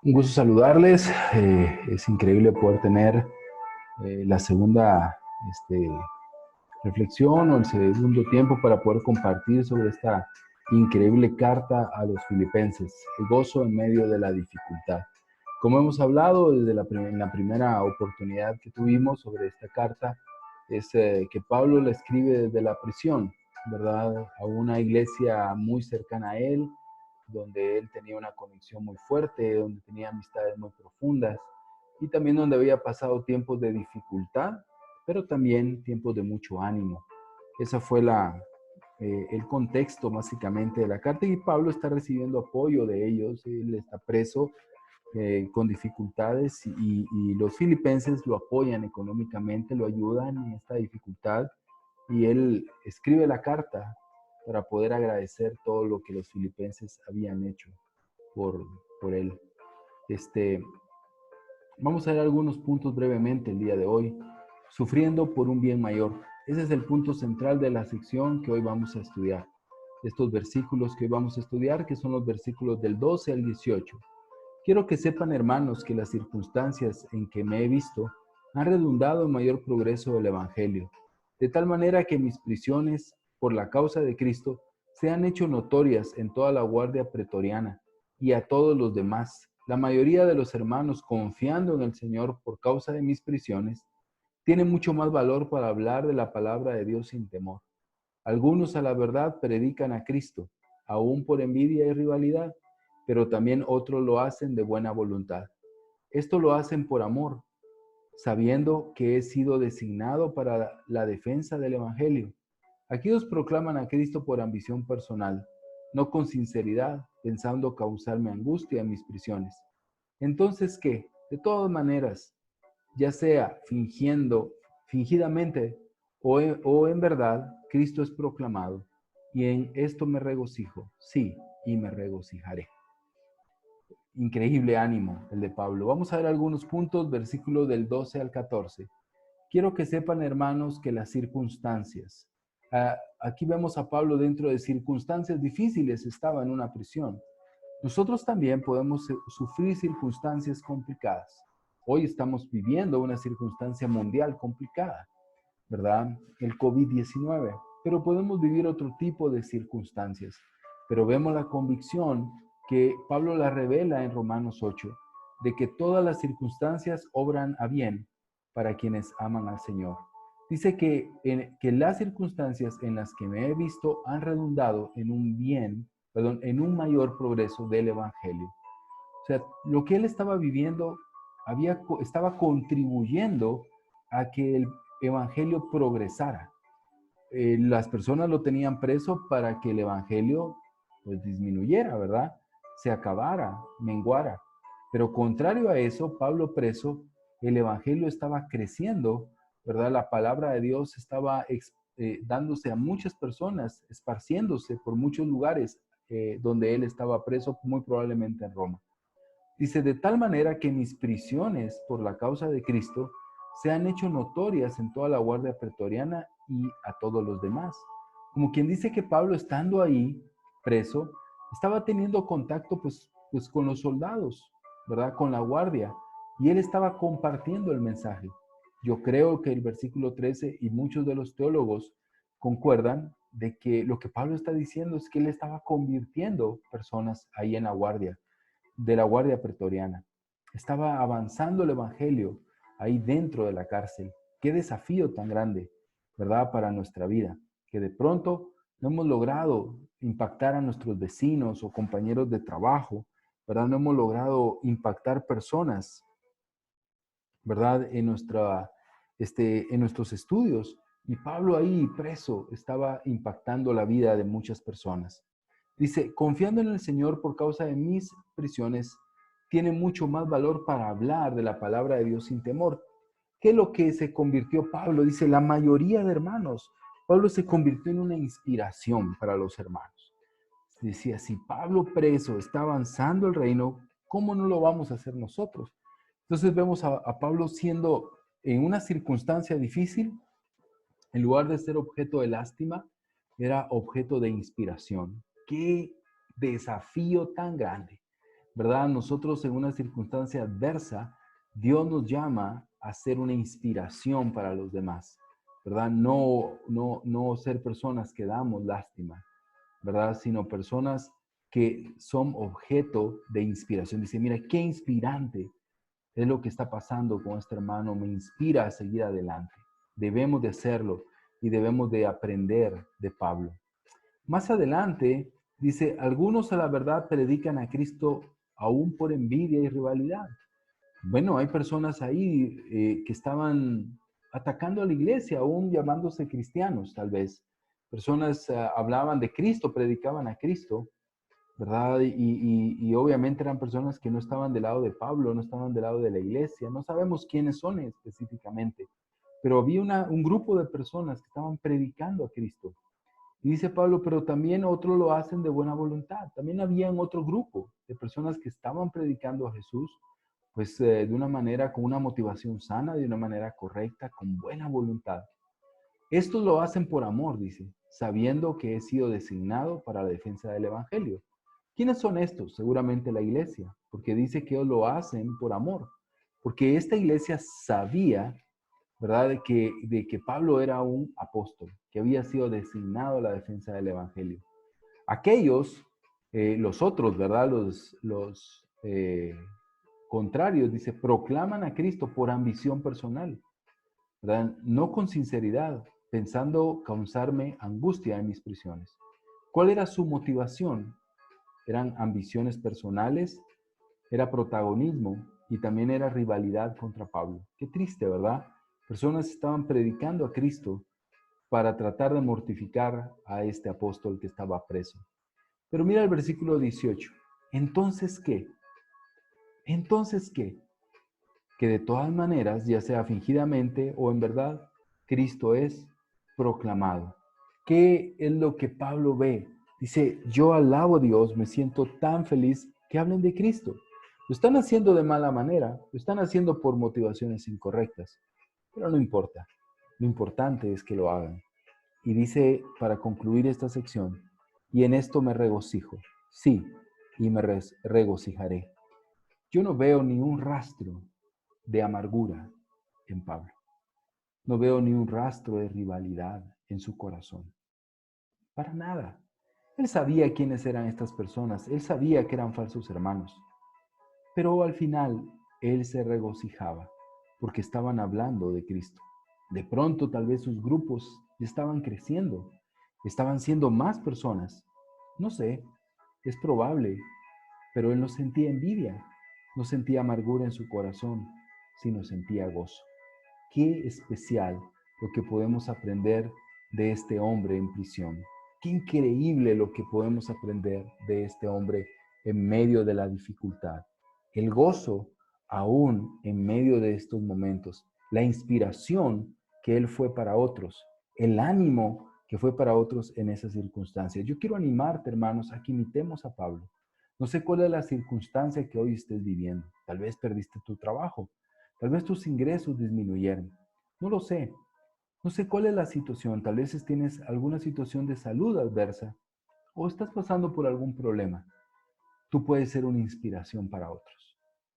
Un gusto saludarles. Es increíble poder tener la segunda reflexión o el segundo tiempo para poder compartir sobre esta increíble carta a los filipenses, el gozo en medio de la dificultad. Como hemos hablado desde en la primera oportunidad que tuvimos sobre esta carta, es que Pablo la escribe desde la prisión, ¿verdad? A una iglesia muy cercana a él, donde él tenía una conexión muy fuerte, donde tenía amistades muy profundas y también donde había pasado tiempos de dificultad, pero también tiempos de mucho ánimo. Ese fue el contexto básicamente de la carta y Pablo está recibiendo apoyo de ellos. Él está preso con dificultades y los filipenses lo apoyan económicamente, lo ayudan en esta dificultad y él escribe la carta para poder agradecer todo lo que los filipenses habían hecho por, por él. Vamos a ver algunos puntos brevemente el día de hoy. Sufriendo por un bien mayor. Ese es el punto central de la sección que hoy vamos a estudiar. Estos versículos que hoy vamos a estudiar, que son los versículos del 12 al 18. Quiero que sepan, hermanos, que las circunstancias en que me he visto han redundado en mayor progreso del Evangelio, de tal manera que mis prisiones por la causa de Cristo se han hecho notorias en toda la guardia pretoriana y a todos los demás. La mayoría de los hermanos, confiando en el Señor por causa de mis prisiones, tienen mucho más valor para hablar de la palabra de Dios sin temor. Algunos a la verdad predican a Cristo, aún por envidia y rivalidad, pero también otros lo hacen de buena voluntad. Esto lo hacen por amor, sabiendo que he sido designado para la defensa del Evangelio. Aquellos proclaman a Cristo por ambición personal, no con sinceridad, pensando causarme angustia en mis prisiones. Entonces, ¿qué? De todas maneras, ya sea fingidamente o en verdad, Cristo es proclamado, y en esto me regocijo, sí, y me regocijaré. Increíble ánimo el de Pablo. Vamos a ver algunos puntos, versículos del 12 al 14. Quiero que sepan, hermanos, que las circunstancias, aquí vemos a Pablo dentro de circunstancias difíciles, estaba en una prisión. Nosotros también podemos sufrir circunstancias complicadas. Hoy estamos viviendo una circunstancia mundial complicada, ¿verdad? El COVID-19, pero podemos vivir otro tipo de circunstancias. Pero vemos la convicción que Pablo la revela en Romanos 8, de que todas las circunstancias obran a bien para quienes aman al Señor. Dice que las circunstancias en las que me he visto han redundado en en un mayor progreso del Evangelio. O sea, lo que él estaba viviendo estaba contribuyendo a que el Evangelio progresara. Las personas lo tenían preso para que el Evangelio pues disminuyera, ¿verdad? Se acabara, menguara. Pero contrario a eso, Pablo preso, el Evangelio estaba creciendo, ¿verdad? La palabra de Dios estaba dándose a muchas personas, esparciéndose por muchos lugares donde él estaba preso, muy probablemente en Roma. Dice, de tal manera que mis prisiones por la causa de Cristo se han hecho notorias en toda la guardia pretoriana y a todos los demás. Como quien dice que Pablo, estando ahí preso, estaba teniendo contacto pues con los soldados, ¿verdad? Con la guardia. Y él estaba compartiendo el mensaje. Yo creo que el versículo 13 y muchos de los teólogos concuerdan de que lo que Pablo está diciendo es que él estaba convirtiendo personas ahí en la guardia de la guardia pretoriana. Estaba avanzando el evangelio ahí dentro de la cárcel. Qué desafío tan grande, ¿verdad? Para nuestra vida, que de pronto no hemos logrado impactar a nuestros vecinos o compañeros de trabajo, ¿verdad? No hemos logrado impactar personas, ¿verdad? En nuestros estudios. Y Pablo ahí preso estaba impactando la vida de muchas personas. Dice, confiando en el Señor por causa de mis prisiones, tiene mucho más valor para hablar de la palabra de Dios sin temor. ¿Qué es lo que se convirtió Pablo? Dice, la mayoría de hermanos. Pablo se convirtió en una inspiración para los hermanos. Decía, si Pablo preso está avanzando el reino, ¿cómo no lo vamos a hacer nosotros? Entonces vemos a Pablo siendo en una circunstancia difícil, en lugar de ser objeto de lástima, era objeto de inspiración. desafío tan grande, ¿verdad? Nosotros en una circunstancia adversa, Dios nos llama a ser una inspiración para los demás, ¿verdad? No ser personas que damos lástima, ¿verdad? Sino personas que son objeto de inspiración. Dice, mira, qué inspirante es lo que está pasando con este hermano, me inspira a seguir adelante. Debemos de hacerlo y debemos de aprender de Pablo. Más adelante dice, algunos a la verdad predican a Cristo aún por envidia y rivalidad. Bueno, hay personas ahí que estaban atacando a la iglesia, aún llamándose cristianos, tal vez. Personas hablaban de Cristo, predicaban a Cristo, ¿verdad? Y obviamente eran personas que no estaban del lado de Pablo, no estaban del lado de la iglesia, no sabemos quiénes son específicamente, pero había un grupo de personas que estaban predicando a Cristo. Y dice Pablo, pero también otros lo hacen de buena voluntad. También había otro grupo de personas que estaban predicando a Jesús, pues de una manera, con una motivación sana, de una manera correcta, con buena voluntad. Estos lo hacen por amor, dice, sabiendo que he sido designado para la defensa del Evangelio. ¿Quiénes son estos? Seguramente la iglesia, porque dice que ellos lo hacen por amor, porque esta iglesia sabía, ¿verdad?, de que Pablo era un apóstol, que había sido designado a la defensa del Evangelio. Aquellos, los otros, ¿verdad?, los contrarios, dice, proclaman a Cristo por ambición personal, ¿verdad? No con sinceridad, pensando causarme angustia en mis prisiones. ¿Cuál era su motivación? Eran ambiciones personales, era protagonismo y también era rivalidad contra Pablo. Qué triste, ¿verdad? Personas estaban predicando a Cristo para tratar de mortificar a este apóstol que estaba preso. Pero mira el versículo 18. ¿Entonces qué? ¿Entonces qué? Que de todas maneras, ya sea fingidamente o en verdad, Cristo es proclamado. ¿Qué es lo que Pablo ve? Dice, yo alabo a Dios, me siento tan feliz que hablen de Cristo. Lo están haciendo de mala manera, lo están haciendo por motivaciones incorrectas, pero no importa. Lo importante es que lo hagan. Y dice, para concluir esta sección, y en esto me regocijo, sí, y me regocijaré. Yo no veo ni un rastro de amargura en Pablo. No veo ni un rastro de rivalidad en su corazón. Para nada. Él sabía quiénes eran estas personas. Él sabía que eran falsos hermanos. Pero al final, él se regocijaba porque estaban hablando de Cristo. De pronto, tal vez sus grupos estaban creciendo. Estaban siendo más personas. No sé, es probable, pero él no sentía envidia, no sentía amargura en su corazón, sino sentía gozo. Qué especial lo que podemos aprender de este hombre en prisión. Qué increíble lo que podemos aprender de este hombre en medio de la dificultad. El gozo aún en medio de estos momentos. La inspiración que él fue para otros. El ánimo que fue para otros en esas circunstancias. Yo quiero animarte, hermanos, a que imitemos a Pablo. No sé cuál es la circunstancia que hoy estés viviendo. Tal vez perdiste tu trabajo. Tal vez tus ingresos disminuyeron. No lo sé. No sé cuál es la situación. Tal vez tienes alguna situación de salud adversa o estás pasando por algún problema. Tú puedes ser una inspiración para otros.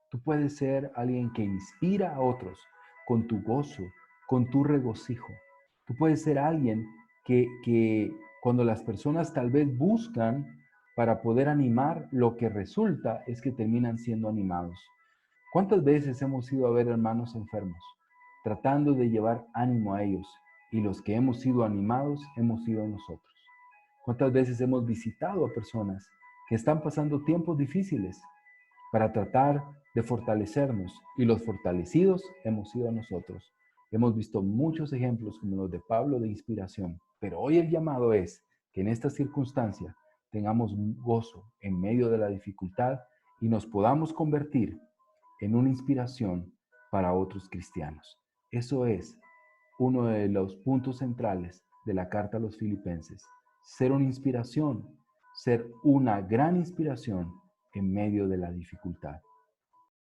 Tú puedes ser alguien que inspira a otros con tu gozo, con tu regocijo. Tú puedes ser alguien que cuando las personas tal vez buscan para poder animar, lo que resulta es que terminan siendo animados. ¿Cuántas veces hemos ido a ver hermanos enfermos, tratando de llevar ánimo a ellos? Y los que hemos sido animados hemos sido nosotros. ¿Cuántas veces hemos visitado a personas que están pasando tiempos difíciles para tratar de fortalecernos? Y los fortalecidos hemos sido nosotros. Hemos visto muchos ejemplos como los de Pablo de inspiración, pero hoy el llamado es que en esta circunstancia tengamos gozo en medio de la dificultad y nos podamos convertir en una inspiración para otros cristianos. Eso es uno de los puntos centrales de la carta a los Filipenses. Ser una inspiración, ser una gran inspiración en medio de la dificultad.